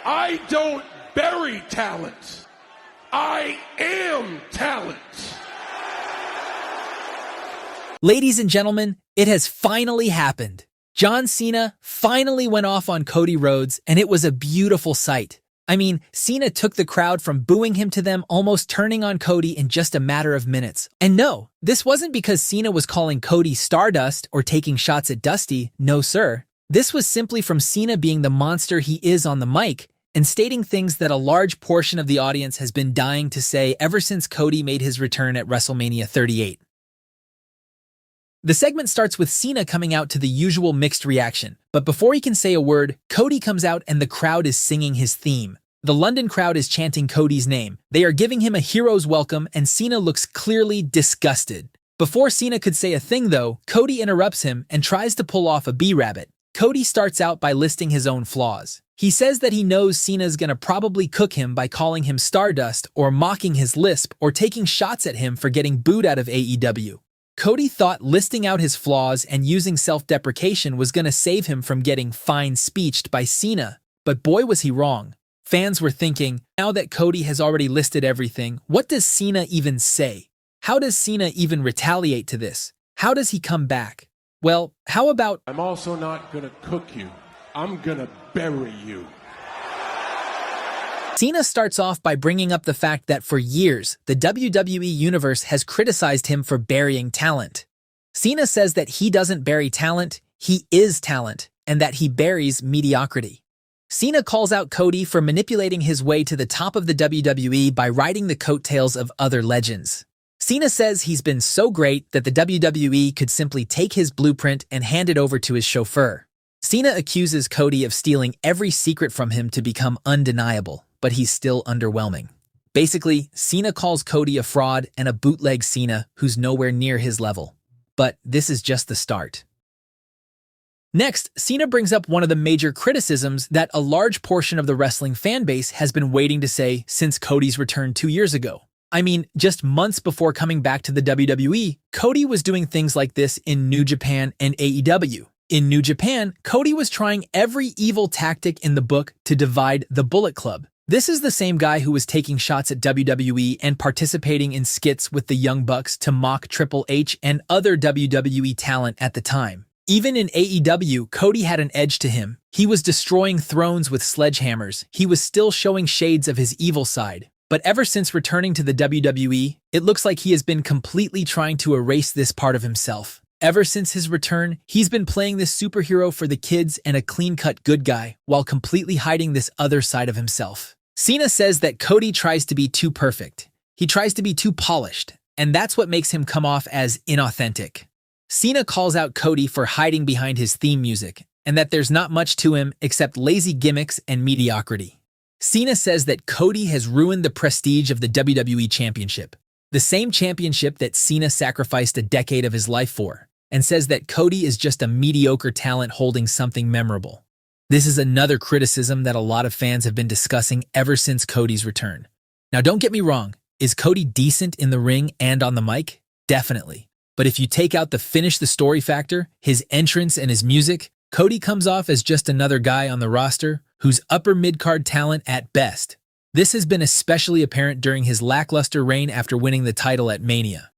I don't bury talent. I am talent. Ladies and gentlemen, it has finally happened. John Cena finally went off on Cody Rhodes, and it was a beautiful sight. I mean, Cena took the crowd from booing him to them almost turning on Cody in just a matter of minutes. And no, this wasn't because Cena was calling Cody Stardust or taking shots at Dusty, no sir. This was simply from Cena being the monster he is on the mic and stating things that a large portion of the audience has been dying to say ever since Cody made his return at Wrestlemania 38. The segment starts with Cena coming out to the usual mixed reaction, but before he can say a word, Cody comes out and the crowd is singing his theme. The London crowd is chanting Cody's name. They are giving him a hero's welcome and Cena looks clearly disgusted. Before Cena could say a thing though, Cody interrupts him and tries to pull off a B-rabbit. Cody starts out by listing his own flaws. He says that he knows Cena's gonna probably cook him by calling him Stardust or mocking his lisp or taking shots at him for getting booed out of AEW. Cody thought listing out his flaws and using self-deprecation was gonna save him from getting fine-speeched by Cena, but boy was he wrong. Fans were thinking, now that Cody has already listed everything, what does Cena even say? How does Cena even retaliate to this? How does he come back? Well, how about, I'm also not gonna cook you. I'm gonna bury you. Cena starts off by bringing up the fact that for years, the WWE Universe has criticized him for burying talent. Cena says that he doesn't bury talent, he is talent, and that he buries mediocrity. Cena calls out Cody for manipulating his way to the top of the WWE by riding the coattails of other legends. Cena says he's been so great that the WWE could simply take his blueprint and hand it over to his chauffeur. Cena accuses Cody of stealing every secret from him to become undeniable, but he's still underwhelming. Basically, Cena calls Cody a fraud and a bootleg Cena who's nowhere near his level. But this is just the start. Next, Cena brings up one of the major criticisms that a large portion of the wrestling fan base has been waiting to say since Cody's return 2 years ago. I mean, just months before coming back to the WWE, Cody was doing things like this in New Japan and AEW. In New Japan, Cody was trying every evil tactic in the book to divide the Bullet Club. This is the same guy who was taking shots at WWE and participating in skits with the Young Bucks to mock Triple H and other WWE talent at the time. Even in AEW, Cody had an edge to him. He was destroying thrones with sledgehammers. He was still showing shades of his evil side. But ever since returning to the WWE, it looks like he has been completely trying to erase this part of himself. Ever since his return, he's been playing this superhero for the kids and a clean-cut good guy, while completely hiding this other side of himself. Cena says that Cody tries to be too perfect. He tries to be too polished, and that's what makes him come off as inauthentic. Cena calls out Cody for hiding behind his theme music, and that there's not much to him except lazy gimmicks and mediocrity. Cena says that Cody has ruined the prestige of the WWE Championship, the same championship that Cena sacrificed a decade of his life for, and says that Cody is just a mediocre talent holding something memorable. This is another criticism that a lot of fans have been discussing ever since Cody's return. Now don't get me wrong, is Cody decent in the ring and on the mic? Definitely. But if you take out the finish the story factor, his entrance and his music, Cody comes off as just another guy on the roster who's upper mid-card talent at best. This has been especially apparent during his lackluster reign after winning the title at Mania.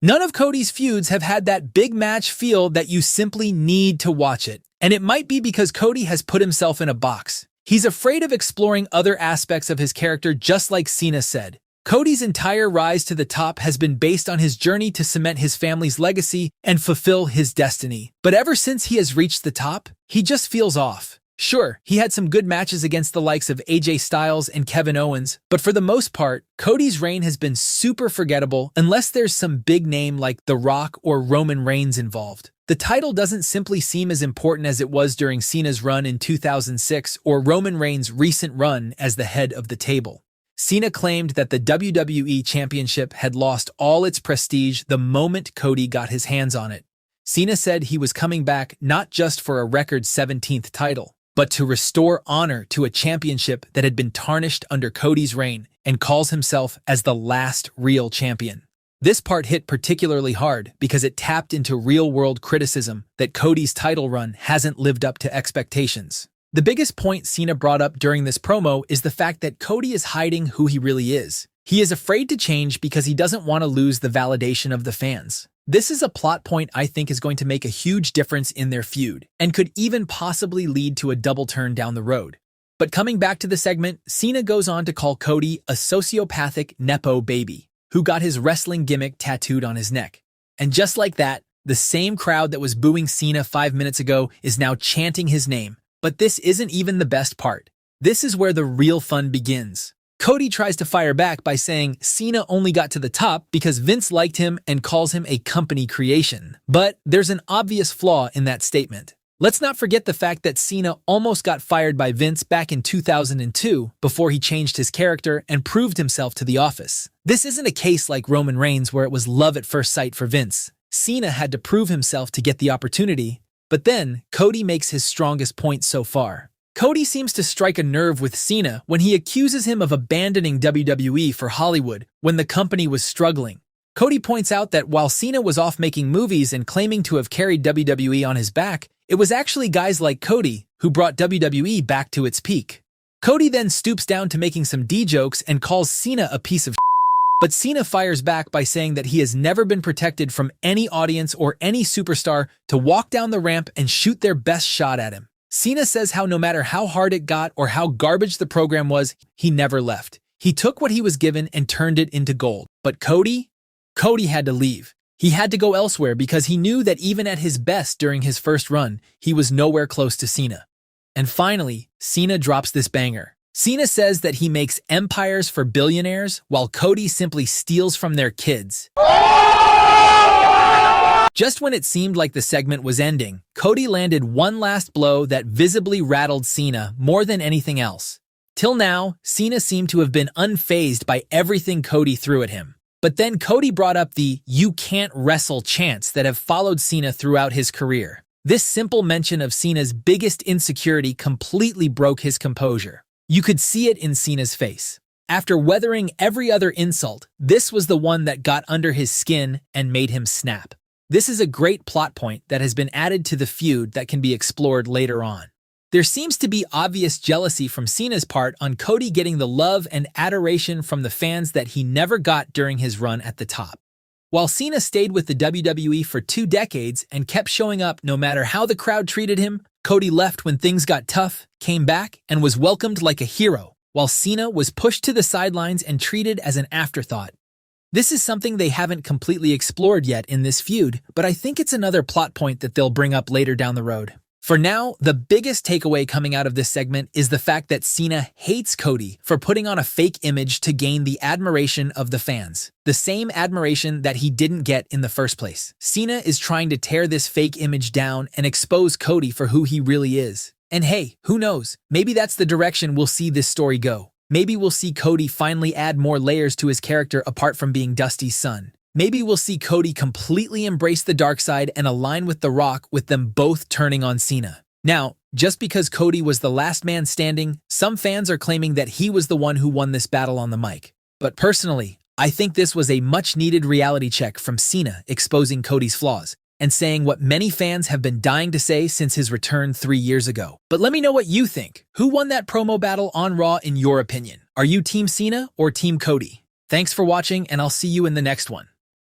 None of Cody's feuds have had that big match feel that you simply need to watch it. And it might be because Cody has put himself in a box. He's afraid of exploring other aspects of his character just like Cena said. Cody's entire rise to the top has been based on his journey to cement his family's legacy and fulfill his destiny. But ever since he has reached the top, he just feels off. Sure, he had some good matches against the likes of AJ Styles and Kevin Owens, but for the most part, Cody's reign has been super forgettable unless there's some big name like The Rock or Roman Reigns involved. The title doesn't simply seem as important as it was during Cena's run in 2006 or Roman Reigns' recent run as the head of the table. Cena claimed that the WWE Championship had lost all its prestige the moment Cody got his hands on it. Cena said he was coming back not just for a record 17th title, but to restore honor to a championship that had been tarnished under Cody's reign, and calls himself as the last real champion. This part hit particularly hard because it tapped into real-world criticism that Cody's title run hasn't lived up to expectations. The biggest point Cena brought up during this promo is the fact that Cody is hiding who he really is. He is afraid to change because he doesn't want to lose the validation of the fans. This is a plot point I think is going to make a huge difference in their feud, and could even possibly lead to a double turn down the road. But coming back to the segment, Cena goes on to call Cody a sociopathic Nepo baby, who got his wrestling gimmick tattooed on his neck. And just like that, the same crowd that was booing Cena 5 minutes ago is now chanting his name. But this isn't even the best part. This is where the real fun begins. Cody tries to fire back by saying Cena only got to the top because Vince liked him and calls him a company creation. But there's an obvious flaw in that statement. Let's not forget the fact that Cena almost got fired by Vince back in 2002 before he changed his character and proved himself to the office. This isn't a case like Roman Reigns where it was love at first sight for Vince. Cena had to prove himself to get the opportunity. But then, Cody makes his strongest point so far. Cody seems to strike a nerve with Cena when he accuses him of abandoning WWE for Hollywood when the company was struggling. Cody points out that while Cena was off making movies and claiming to have carried WWE on his back, it was actually guys like Cody who brought WWE back to its peak. Cody then stoops down to making some D-jokes and calls Cena a piece of shit. But Cena fires back by saying that he has never been protected from any audience or any superstar to walk down the ramp and shoot their best shot at him. Cena says how no matter how hard it got or how garbage the program was, he never left. He took what he was given and turned it into gold. But Cody had to leave. He had to go elsewhere because he knew that even at his best during his first run, he was nowhere close to Cena. And finally, Cena drops this banger. Cena says that he makes empires for billionaires while Cody simply steals from their kids. Just when it seemed like the segment was ending, Cody landed one last blow that visibly rattled Cena more than anything else. Till now, Cena seemed to have been unfazed by everything Cody threw at him. But then Cody brought up the "you can't wrestle" chants that have followed Cena throughout his career. This simple mention of Cena's biggest insecurity completely broke his composure. You could see it in Cena's face. After weathering every other insult, this was the one that got under his skin and made him snap. This is a great plot point that has been added to the feud that can be explored later on. There seems to be obvious jealousy from Cena's part on Cody getting the love and adoration from the fans that he never got during his run at the top. While Cena stayed with the WWE for 2 decades and kept showing up no matter how the crowd treated him, Cody left when things got tough, came back, and was welcomed like a hero, while Cena was pushed to the sidelines and treated as an afterthought. This is something they haven't completely explored yet in this feud, but I think it's another plot point that they'll bring up later down the road. For now, the biggest takeaway coming out of this segment is the fact that Cena hates Cody for putting on a fake image to gain the admiration of the fans. The same admiration that he didn't get in the first place. Cena is trying to tear this fake image down and expose Cody for who he really is. And hey, who knows? Maybe that's the direction we'll see this story go. Maybe we'll see Cody finally add more layers to his character apart from being Dusty's son. Maybe we'll see Cody completely embrace the dark side and align with The Rock, with them both turning on Cena. Now, just because Cody was the last man standing, some fans are claiming that he was the one who won this battle on the mic. But personally, I think this was a much-needed reality check from Cena exposing Cody's flaws and saying what many fans have been dying to say since his return 3 years ago. But let me know what you think. Who won that promo battle on Raw in your opinion? Are you Team Cena or Team Cody? Thanks for watching, and I'll see you in the next one.